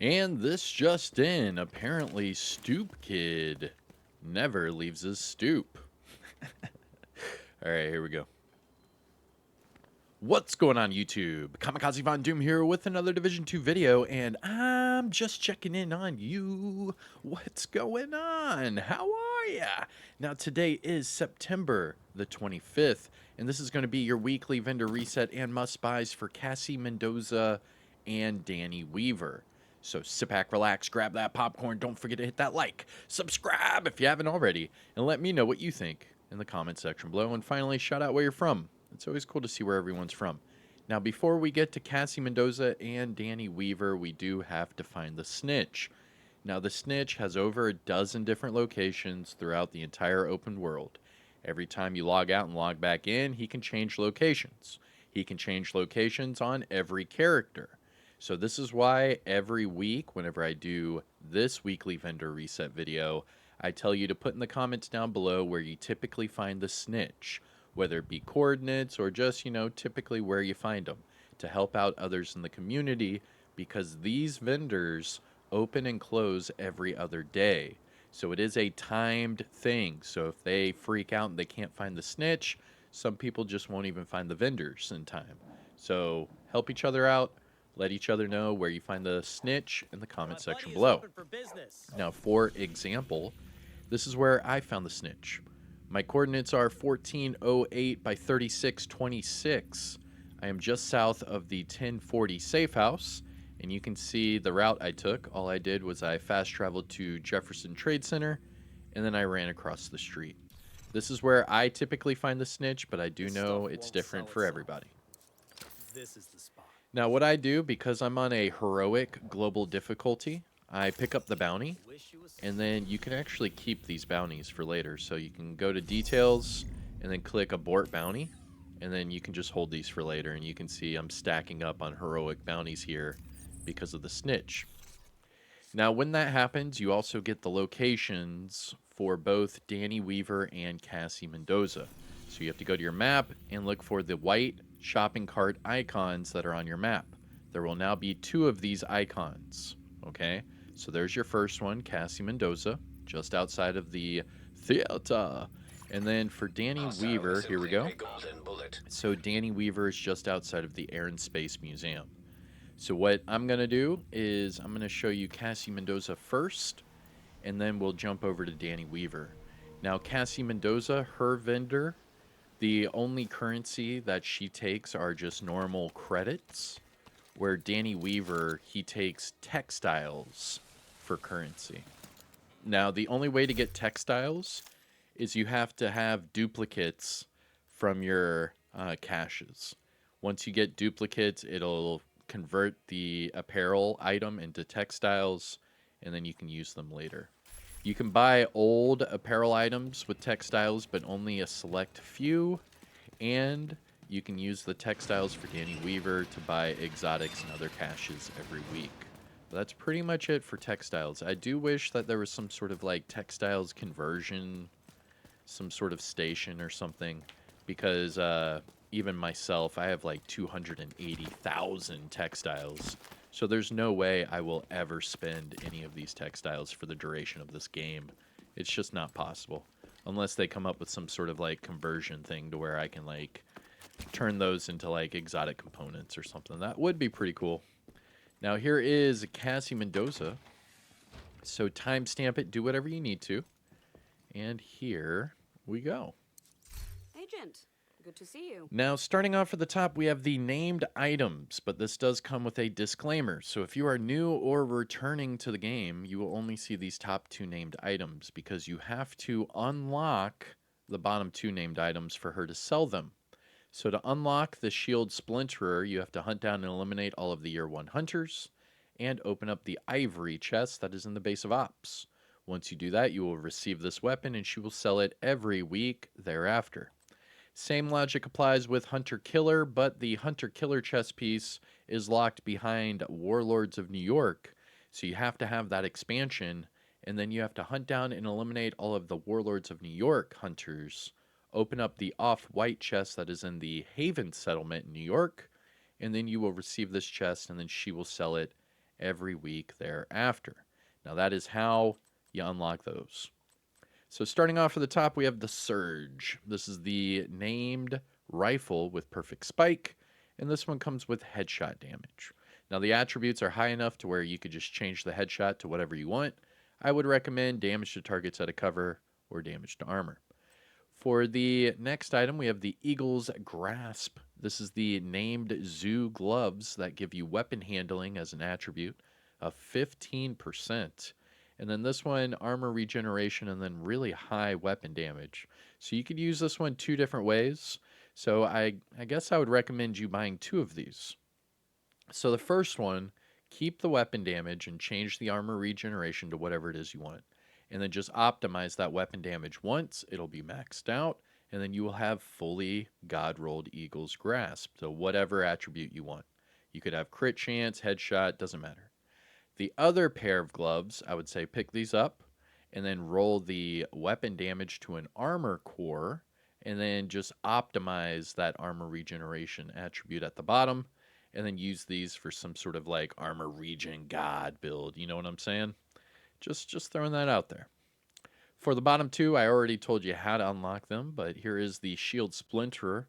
And this just in, apparently Stoop Kid never leaves his stoop. Alright, here we go. What's going on YouTube? Kamikazevondoom here with another Division 2 video, and I'm just checking in on you. What's going on? How are ya? Now today is September the 25th, and this is going to be your weekly vendor reset and must-buys for Cassie Mendoza and Danny Weaver. So sit back, relax, grab that popcorn, don't forget to hit that like, subscribe if you haven't already, and let me know what you think in the comment section below, and finally shout out where you're from. It's always cool to see where everyone's from. Now, before we get to Cassie Mendoza and Danny Weaver, we do have to find the Snitch. Now, the Snitch has over a dozen different locations throughout the entire open world. Every time you log out and log back in, he can change locations. He can change locations on every character. So this is why every week, whenever I do this weekly vendor reset video, I tell you to put in the comments down below where you typically find the Snitch, whether it be coordinates or just, typically where you find them, to help out others in the community, because these vendors open and close every other day. So it is a timed thing. So if they freak out and they can't find the Snitch, some people just won't even find the vendors in time. So help each other out. Let each other know where you find the Snitch in the comment section below. Now, for example, this is where I found the Snitch. My coordinates are 1408 by 3626. I am just south of the 1040 safe house, and you can see the route I took. All I did was I fast traveled to Jefferson Trade Center, and then I ran across the street. This is where I typically find the Snitch, but I do know it's different for everybody. This is the spot. Now, what I do, because I'm on a heroic global difficulty, I pick up the bounty, and then you can actually keep these bounties for later. So you can go to details and then click abort bounty, and then you can just hold these for later, and you can see I'm stacking up on heroic bounties here because of the Snitch. Now, when that happens, you also get the locations for both Danny Weaver and Cassie Mendoza. So you have to go to your map and look for the white shopping cart icons that are on your map. There will now be 2 of these icons, okay? So there's your first one, Cassie Mendoza, just outside of the theater. And then for Danny Weaver, here we go. So Danny Weaver is just outside of the Air and Space Museum. So what I'm going to do is I'm going to show you Cassie Mendoza first, and then we'll jump over to Danny Weaver. Now, Cassie Mendoza, her vendor, the only currency that she takes are just normal credits, where Danny Weaver, he takes textiles for currency. Now, the only way to get textiles is you have to have duplicates from your caches. Once you get duplicates, it'll convert the apparel item into textiles, and then you can use them later. You can buy old apparel items with textiles, but only a select few, and you can use the textiles for Danny Weaver to buy exotics and other caches every week. But that's pretty much it for textiles. I do wish that there was some sort of like textiles conversion, some sort of station or something, because even myself, I have like 280,000 textiles. So there's no way I will ever spend any of these textiles for the duration of this game. It's just not possible. Unless they come up with some sort of like conversion thing to where I can like turn those into like exotic components or something. That would be pretty cool. Now here is Cassie Mendoza. So timestamp it, do whatever you need to. And here we go. Agent, good to see you. Now, starting off at the top, we have the named items, but this does come with a disclaimer. So if you are new or returning to the game, you will only see these top 2 named items because you have to unlock the bottom 2 named items for her to sell them. So to unlock the Shield Splinterer, you have to hunt down and eliminate all of the Year 1 hunters and open up the ivory chest that is in the base of Ops. Once you do that, you will receive this weapon and she will sell it every week thereafter. Same logic applies with Hunter-Killer, but the Hunter-Killer chess piece is locked behind Warlords of New York, so you have to have that expansion, and then you have to hunt down and eliminate all of the Warlords of New York hunters, open up the off-white chest that is in the Haven settlement in New York, and then you will receive this chest, and then she will sell it every week thereafter. Now, that is how you unlock those. So, starting off at the top, we have the Surge. This is the named rifle with perfect spike, and this one comes with headshot damage. Now, the attributes are high enough to where you could just change the headshot to whatever you want. I would recommend damage to targets out of cover or damage to armor. For the next item, we have the Eagle's Grasp. This is the named zoo gloves that give you weapon handling as an attribute of 15%. And then this one, armor regeneration, and then really high weapon damage. So you could use this one two different ways. So I guess I would recommend you buying two of these. So the first one, keep the weapon damage and change the armor regeneration to whatever it is you want. And then just optimize that weapon damage once. It'll be maxed out. And then you will have fully God-rolled Eagle's Grasp. So whatever attribute you want. You could have crit chance, headshot, doesn't matter. The other pair of gloves, I would say pick these up and then roll the weapon damage to an armor core and then just optimize that armor regeneration attribute at the bottom and then use these for some sort of like armor regen god build. You know what I'm saying? Just throwing that out there. For the bottom two, I already told you how to unlock them, but here is the Shield Splinterer.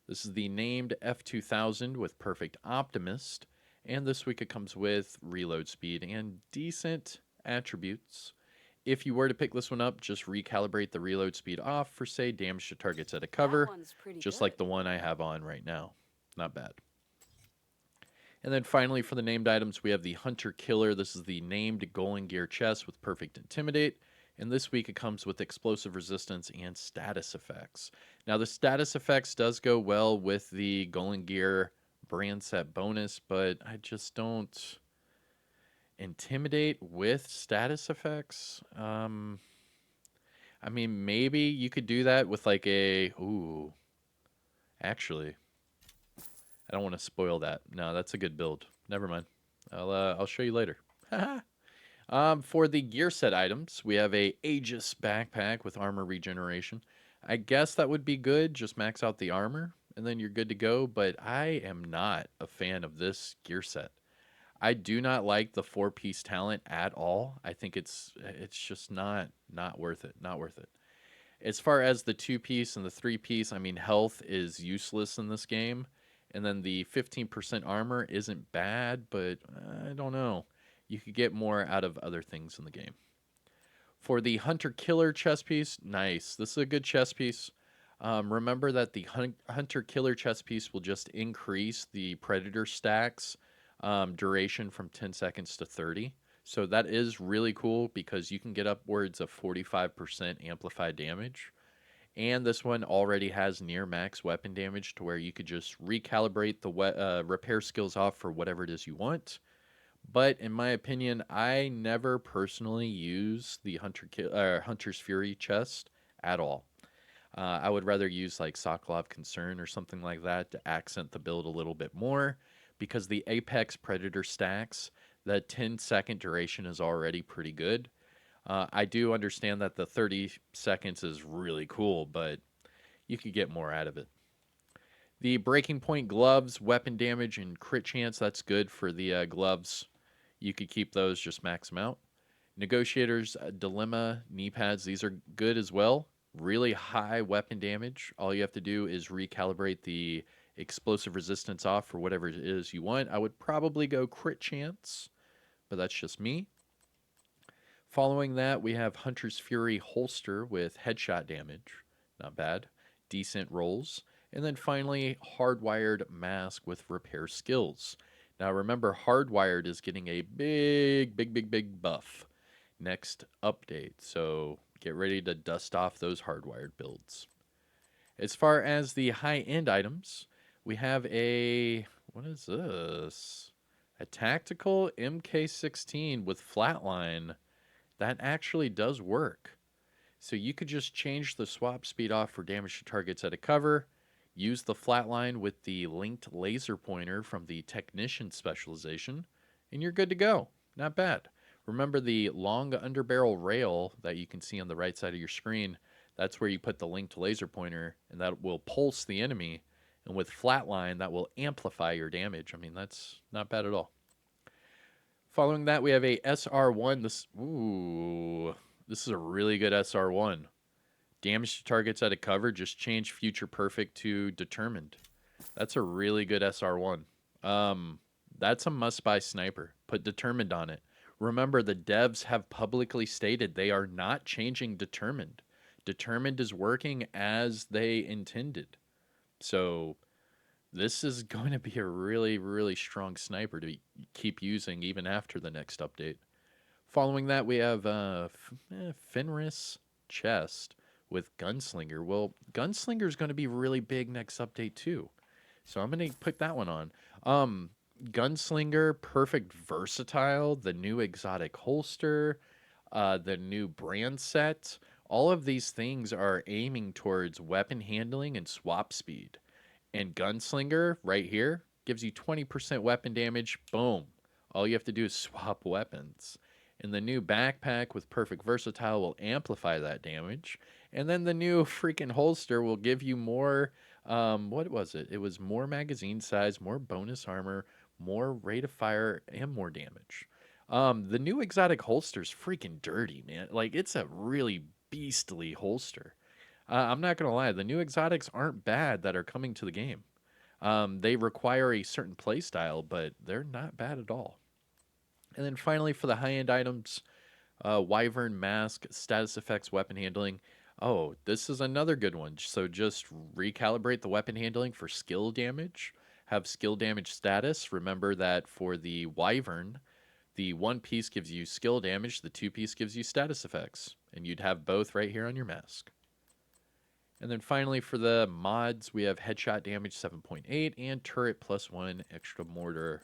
This is the named F2000 with Perfect Optimist, and this week it comes with reload speed and decent attributes. If you were to pick this one up, just recalibrate the reload speed off for, say, damage to targets out of cover, just like the one I have on right now. Not bad. And then finally, for the named items, we have the Hunter Killer. This is the named Golden Gear chest with Perfect Intimidate. And this week it comes with explosive resistance and status effects. Now, the status effects does go well with the Golden Gear brand set bonus, but I just don't intimidate with status effects. I mean, maybe you could do that with like a... Ooh. Actually... I don't want to spoil that. No, that's a good build. Never mind. I'll show you later. For the gear set items, we have a Aegis backpack with armor regeneration. I guess that would be good. Just max out the armor, and then you're good to go. But I am not a fan of this gear set. I do not like the 4-piece talent at all. I think it's just not worth it. Not worth it. As far as the 2-piece and the 3-piece, I mean, health is useless in this game. And then the 15% armor isn't bad, but I don't know. You could get more out of other things in the game. For the Hunter Killer chest piece, nice. This is a good chest piece. Remember that the Hunter Killer chest piece will just increase the Predator stacks duration from 10 seconds to 30. So that is really cool because you can get upwards of 45% amplified damage. And this one already has near max weapon damage to where you could just recalibrate the repair skills off for whatever it is you want. But in my opinion, I never personally use the Hunter's Fury chest at all. I would rather use like Sokolov Concern or something like that to accent the build a little bit more because the Apex Predator stacks, the 10-second duration is already pretty good. I do understand that the 30 seconds is really cool, but you could get more out of it. The Breaking Point gloves, weapon damage, and crit chance, that's good for the gloves. You could keep those, just max them out. Negotiator's Dilemma knee pads, these are good as well. Really high weapon damage. All you have to do is recalibrate the explosive resistance off for whatever it is you want. I would probably go crit chance, but that's just me. Following that, we have Hunter's Fury holster with headshot damage. Not bad. Decent rolls. And then finally, Hardwired mask with repair skills. Now remember, Hardwired is getting a big buff next update. So get ready to dust off those Hardwired builds. As far as the high-end items, we have a... What is this? A tactical MK16 with flatline. That actually does work. So you could just change the swap speed off for damage to targets out of cover, use the flatline with the linked laser pointer from the technician specialization, and you're good to go. Not bad. Remember the long underbarrel rail that you can see on the right side of your screen, that's where you put the linked laser pointer, and that will pulse the enemy, and with flatline, that will amplify your damage. I mean, that's not bad at all. Following that, we have a SR1. This is a really good SR1. Damage to targets out of cover, just change future perfect to determined. That's a really good SR1. That's a must-buy sniper. Put determined on it. Remember, the devs have publicly stated they are not changing determined. Determined is working as they intended. So this is going to be a really, really strong sniper to keep using even after the next update. Following that, we have Fenris chest with Gunslinger. Well, Gunslinger is going to be really big next update too. So I'm going to put that one on. Gunslinger, perfect versatile, the new exotic holster, the new brand set. All of these things are aiming towards weapon handling and swap speed. And Gunslinger, right here, gives you 20% weapon damage. Boom. All you have to do is swap weapons. And the new backpack with perfect versatile will amplify that damage. And then the new freaking holster will give you more, what was it? It was more magazine size, more bonus armor, more rate of fire, and more damage. The new exotic holster's freaking dirty, man. Like, it's a really beastly holster. I'm not going to lie. The new exotics aren't bad that are coming to the game. They require a certain playstyle, but they're not bad at all. And then finally, for the high-end items, Wyvern Mask, status effects, weapon handling. Oh, this is another good one. So just recalibrate the weapon handling for skill damage. Have skill damage status. Remember that for the Wyvern, the one piece gives you skill damage, the two piece gives you status effects. And you'd have both right here on your mask. And then finally, for the mods, we have headshot damage 7.8 and turret +1 extra mortar.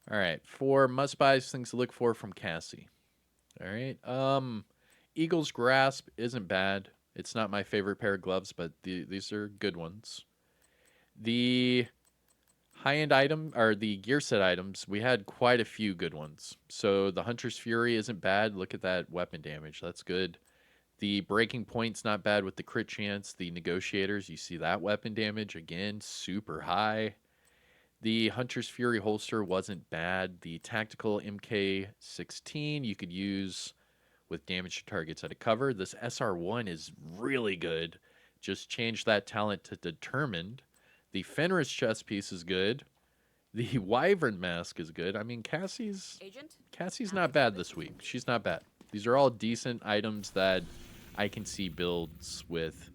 All right, for must-buys, things to look for from Cassie. All right, Eagle's Grasp isn't bad. It's not my favorite pair of gloves, but these are good ones. The high-end item, or the gear set items, we had quite a few good ones. So the Hunter's Fury isn't bad. Look at that weapon damage. That's good. The breaking point's not bad with the crit chance. The negotiators, you see that weapon damage, again, super high. The Hunter's Fury holster wasn't bad. The tactical MK16 you could use with damage to targets out of cover. This SR1 is really good. Just change that talent to determined. The Fenris chest piece is good. The Wyvern mask is good. I mean, Cassie's not bad this week. She's not bad. These are all decent items that I can see builds with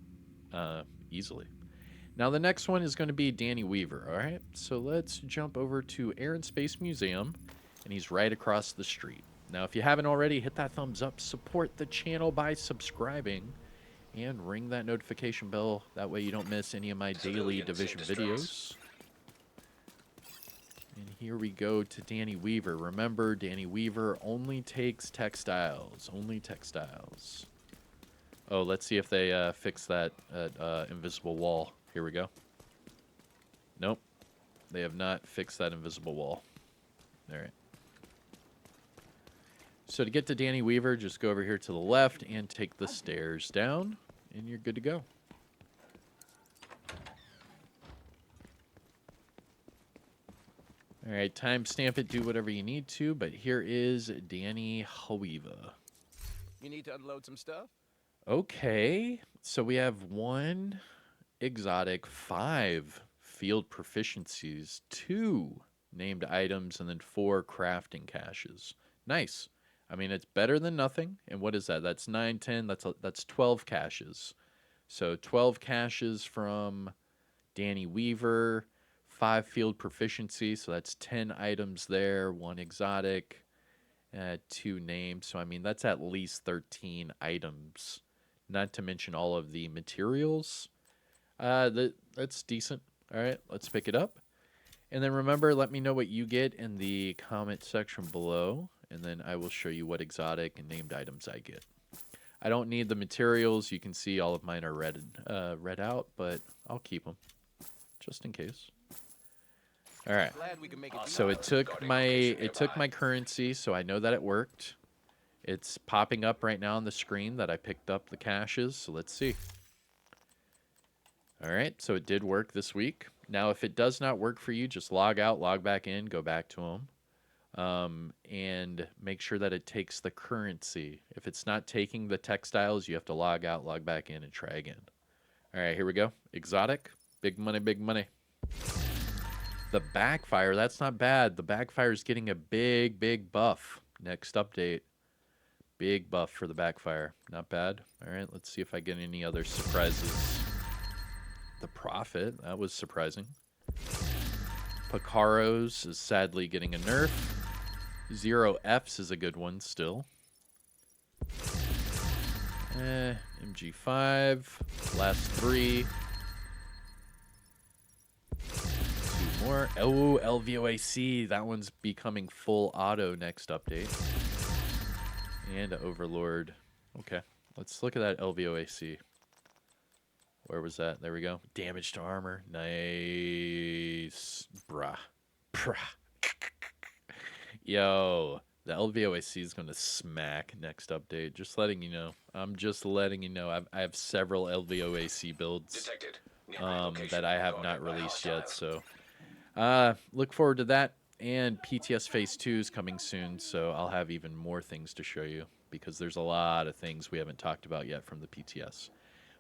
easily. Now, the next one is going to be Danny Weaver, all right? So let's jump over to Air and Space Museum, and he's right across the street. Now, if you haven't already, hit that thumbs up, support the channel by subscribing, and ring that notification bell. That way you don't miss any of my daily Division videos. And here we go to Danny Weaver. Remember, Danny Weaver only takes textiles. Only textiles. Oh, let's see if they fix that invisible wall. Here we go. Nope. They have not fixed that invisible wall. All right. So to get to Danny Weaver, just go over here to the left and take the stairs down, and you're good to go. All right, timestamp it, do whatever you need to, but here is Danny Weaver. You need to unload some stuff? Okay, so we have 1 exotic, 5 field proficiencies, 2 named items, and then 4 crafting caches. Nice. I mean, it's better than nothing. And what is that? That's 9, 10. That's 12 caches. So 12 caches from Danny Weaver, 5 field proficiency. So that's 10 items there, 1 exotic, 2 named. So, I mean, that's at least 13 items. Not to mention all of the materials. That's decent. All right, let's pick it up. And then remember, let me know what you get in the comment section below. And then I will show you what exotic and named items I get. I don't need the materials. You can see all of mine are read out, but I'll keep them just in case. All right. So it took my currency, so I know that it worked. It's popping up right now on the screen that I picked up the caches, so let's see. All right, so it did work this week. Now, if it does not work for you, just log out, log back in, go back to them. and make sure that it takes the currency. If it's not taking the textiles, you have to log out, log back in, and try again. All right, here we go. Exotic. Big money, big money. The backfire, that's not bad. The backfire is getting a big, big buff. Next update. Big buff for the backfire. Not bad. All right, let's see if I get any other surprises. The profit, that was surprising. Picaros is sadly getting a nerf. Zero Fs is a good one still. MG5. Last 3. 2 more. Oh, LVOAC. That one's becoming full auto next update. And Overlord. Okay, let's look at that LVOAC. Where was that? There we go. Damage to armor. Nice. Bruh. Bruh. Yo, the LVOAC is going to smack next update. Just letting you know. I'm just letting you know. I have several LVOAC builds that I have not released yet. So look forward to that. And PTS Phase 2 is coming soon. So I'll have even more things to show you because there's a lot of things we haven't talked about yet from the PTS.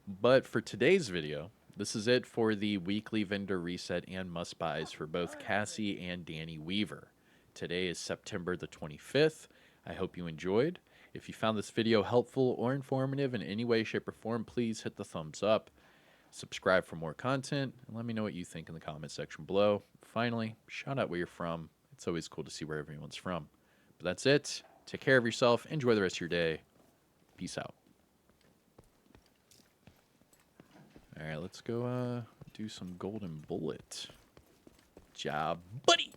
But for today's video, this is it for the weekly vendor reset and must buys for both Cassie and Danny Weaver. Today is September the 25th. I hope you enjoyed. If you found this video helpful or informative in any way, shape, or form, please hit the thumbs up. Subscribe for more content, and let me know what you think in the comment section below. Finally, shout out where you're from. It's always cool to see where everyone's from. But that's it. Take care of yourself. Enjoy the rest of your day. Peace out. All right, let's go do some golden bullet. Job, buddy.